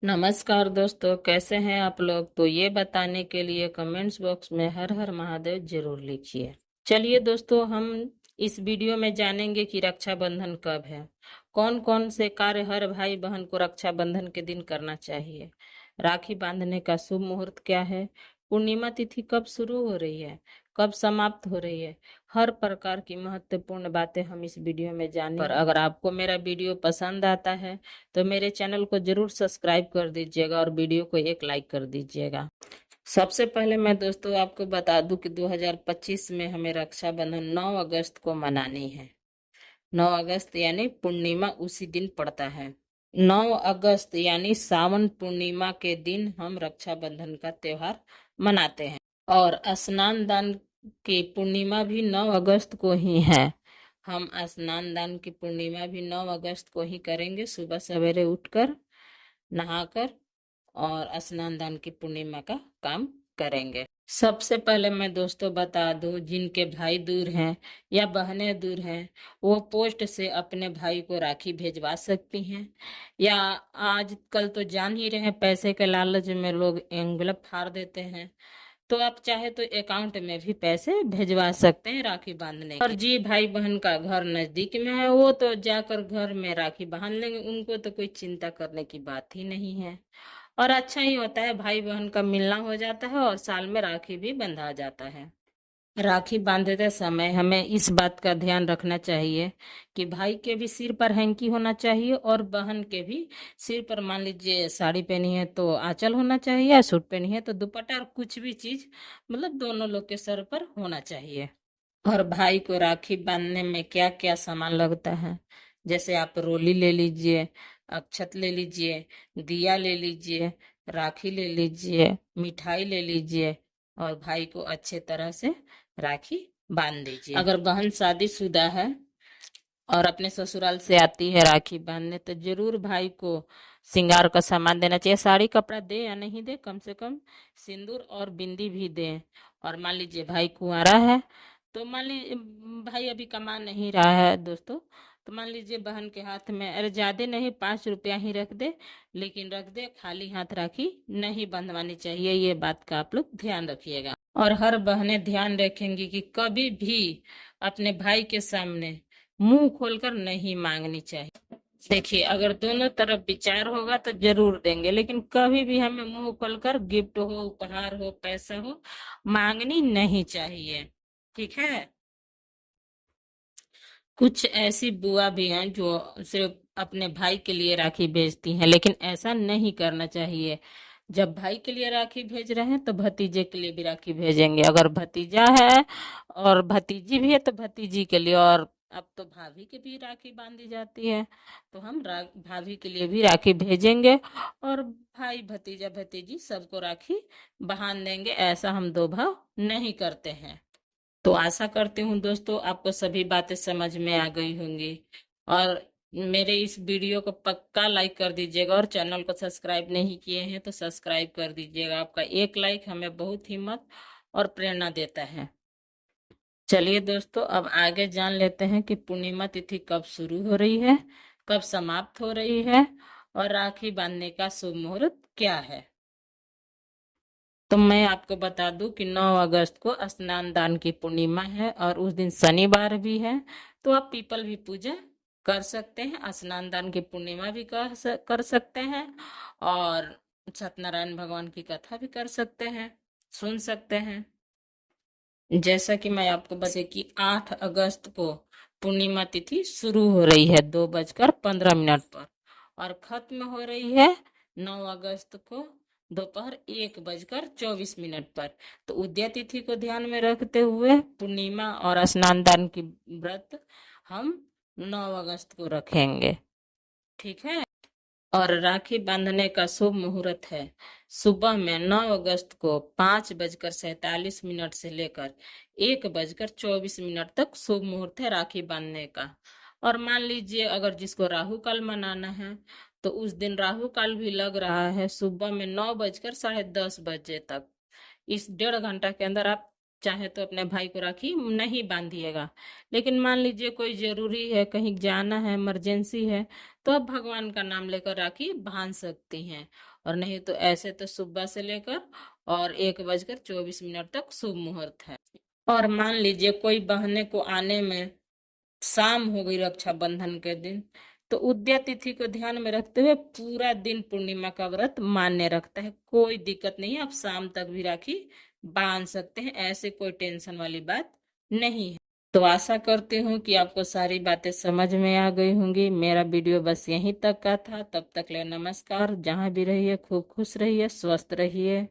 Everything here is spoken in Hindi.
नमस्कार दोस्तों, कैसे हैं आप लोग। तो ये बताने के लिए कमेंट्स बॉक्स में हर हर महादेव जरूर लिखिए। चलिए दोस्तों, हम इस वीडियो में जानेंगे कि रक्षाबंधन कब है, कौन कौन से कार्य हर भाई बहन को रक्षाबंधन के दिन करना चाहिए, राखी बांधने का शुभ मुहूर्त क्या है, पूर्णिमा तिथि कब शुरू हो रही है, कब समाप्त हो रही है। हर प्रकार की महत्वपूर्ण बातें हम इस वीडियो में जानेंगे। पर अगर आपको मेरा वीडियो पसंद आता है तो मेरे चैनल को जरूर सब्सक्राइब कर दीजिएगा और वीडियो को एक लाइक कर दीजिएगा। सबसे पहले मैं दोस्तों आपको बता दूं कि 2025 में हमें रक्षाबंधन 9 अगस्त को मनानी है। 9 अगस्त यानी पूर्णिमा उसी दिन पड़ता है। 9 अगस्त यानी सावन पूर्णिमा के दिन हम रक्षाबंधन का त्योहार मनाते हैं। और स्नान दान की पूर्णिमा भी 9 अगस्त को ही है। हम स्नान दान की पूर्णिमा भी 9 अगस्त को ही करेंगे, सुबह सवेरे उठकर नहाकर और स्नान दान की पूर्णिमा का काम करेंगे। सबसे पहले मैं दोस्तों बता दूं, जिनके भाई दूर हैं या बहनें दूर हैं, वो पोस्ट से अपने भाई को राखी भेजवा सकती हैं। या आजकल तो जान ही रहे हैं, पैसे के लालच में लोग एंगुलप फाड़ देते हैं। तो आप चाहे तो अकाउंट में भी पैसे भेजवा सकते हैं राखी बांधने के। और जी भाई बहन का घर नजदीक में है, वो तो जाकर घर में राखी बांध लेंगे, उनको तो कोई चिंता करने की बात ही नहीं है। और अच्छा ही होता है, भाई बहन का मिलना हो जाता है और साल में राखी भी बंधा जाता है। राखी बांधते समय हमें इस बात का ध्यान रखना चाहिए कि भाई के भी सिर पर हैंकी होना चाहिए और बहन के भी सिर पर, मान लीजिए साड़ी पहनी है तो आंचल होना चाहिए, या सूट पहनी है तो दुपट्टा, और कुछ भी चीज मतलब दोनों लोग के सर पर होना चाहिए। और भाई को राखी बांधने में क्या क्या सामान लगता है, जैसे आप रोली ले लीजिए, अक्षत ले लीजिए, दिया ले लीजिए, राखी ले लीजिए, मिठाई ले लीजिए, और भाई को अच्छे तरह से राखी बांध दीजिए। अगर बहन शादीशुदा है और अपने ससुराल से आती है राखी बांधने, तो जरूर भाई को श्रृंगार का सामान देना चाहिए। साड़ी कपड़ा दे या नहीं दे, कम से कम सिंदूर और बिंदी भी दे। और मान लीजिए भाई कुंवारा है, तो मान लीजिए भाई अभी कमा नहीं रहा है दोस्तों, तो मान लीजिए बहन के हाथ में, अरे ज्यादा नहीं, 5 रुपया ही रख दे, लेकिन रख दे, खाली हाथ राखी नहीं बंधवानी चाहिए। ये बात का आप लोग ध्यान रखिएगा। और हर बहनें ध्यान रखेंगी कि कभी भी अपने भाई के सामने मुंह खोलकर नहीं मांगनी चाहिए। देखिए, अगर दोनों तरफ विचार होगा तो जरूर देंगे, लेकिन कभी भी हमें मुंह खोलकर गिफ्ट हो, उपहार हो, पैसा हो, मांगनी नहीं चाहिए। ठीक है। कुछ ऐसी बुआ भी हैं जो सिर्फ अपने भाई के लिए राखी भेजती हैं, लेकिन ऐसा नहीं करना चाहिए। जब भाई के लिए राखी भेज रहे हैं तो भतीजे के लिए भी राखी भेजेंगे। अगर भतीजा है और भतीजी भी है तो भतीजी के लिए, और अब तो भाभी के भी राखी बांधी जाती है, तो हम भाभी के लिए भी राखी भेजेंगे। और भाई भतीजा भतीजी सबको राखी बांध देंगे। ऐसा हम दो भाव नहीं करते हैं। तो आशा करती हूँ दोस्तों आपको सभी बातें समझ में आ गई होंगी। और मेरे इस वीडियो को पक्का लाइक कर दीजिएगा, और चैनल को सब्सक्राइब नहीं किए हैं तो सब्सक्राइब कर दीजिएगा। आपका एक लाइक हमें बहुत हिम्मत और प्रेरणा देता है। चलिए दोस्तों, अब आगे जान लेते हैं कि पूर्णिमा तिथि कब शुरू हो रही है, कब समाप्त हो रही है, और राखी बांधने का शुभ मुहूर्त क्या है। तो मैं आपको बता दूं कि 9 अगस्त को स्नान दान की पूर्णिमा है, और उस दिन शनिवार भी है। तो आप पीपल भी पूजा कर सकते हैं, स्नान दान की पूर्णिमा भी कर सकते हैं, और सत्यनारायण भगवान की कथा भी कर सकते हैं, सुन सकते हैं। जैसा कि मैं आपको बता कि 8 अगस्त को पूर्णिमा तिथि शुरू हो रही है 2:15 पर, और खत्म हो रही है 9 अगस्त को दोपहर 1:24 पर। तो उदय तिथि को ध्यान में रखते हुए पूर्णिमा और स्नान दान की व्रत हम 9 अगस्त को रखेंगे। ठीक है। और राखी बांधने का शुभ मुहूर्त है सुबह में 9 अगस्त को 5:47 से लेकर 1:24 तक शुभ मुहूर्त है राखी बांधने का। और मान लीजिए अगर जिसको राहु काल मनाना है, तो उस दिन राहु काल भी लग रहा है सुबह में 9:10:30 बजे तक। इस 1.5 घंटा के अंदर आप चाहे तो अपने भाई को राखी नहीं बांधिएगा। लेकिन मान लीजिए कोई जरूरी है, कहीं जाना है, इमरजेंसी है, तो आप भगवान का नाम लेकर राखी बांध सकती हैं। और नहीं तो ऐसे तो सुबह से लेकर और 1:24 तक शुभ मुहूर्त है। और मान लीजिए कोई बहने को आने में शाम हो गई रक्षाबंधन के दिन, तो उदया तिथि को ध्यान में रखते हुए पूरा दिन पूर्णिमा का व्रत मान्य रखता है। कोई दिक्कत नहीं है, आप शाम तक भी राखी बांध सकते हैं, ऐसे कोई टेंशन वाली बात नहीं है। तो आशा करती हूँ कि आपको सारी बातें समझ में आ गई होंगी। मेरा वीडियो बस यहीं तक का था। तब तक ले नमस्कार। जहाँ भी रहिए खूब खुश रहिए, स्वस्थ रहिए।